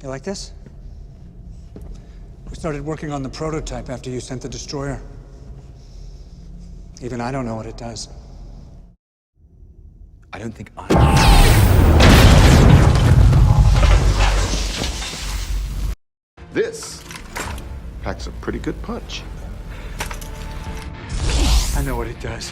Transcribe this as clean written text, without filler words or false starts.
You like this? We started working on the prototype after you sent the destroyer. Even I don't know what it does. I don't think I... This packs a pretty good punch. I know what it does.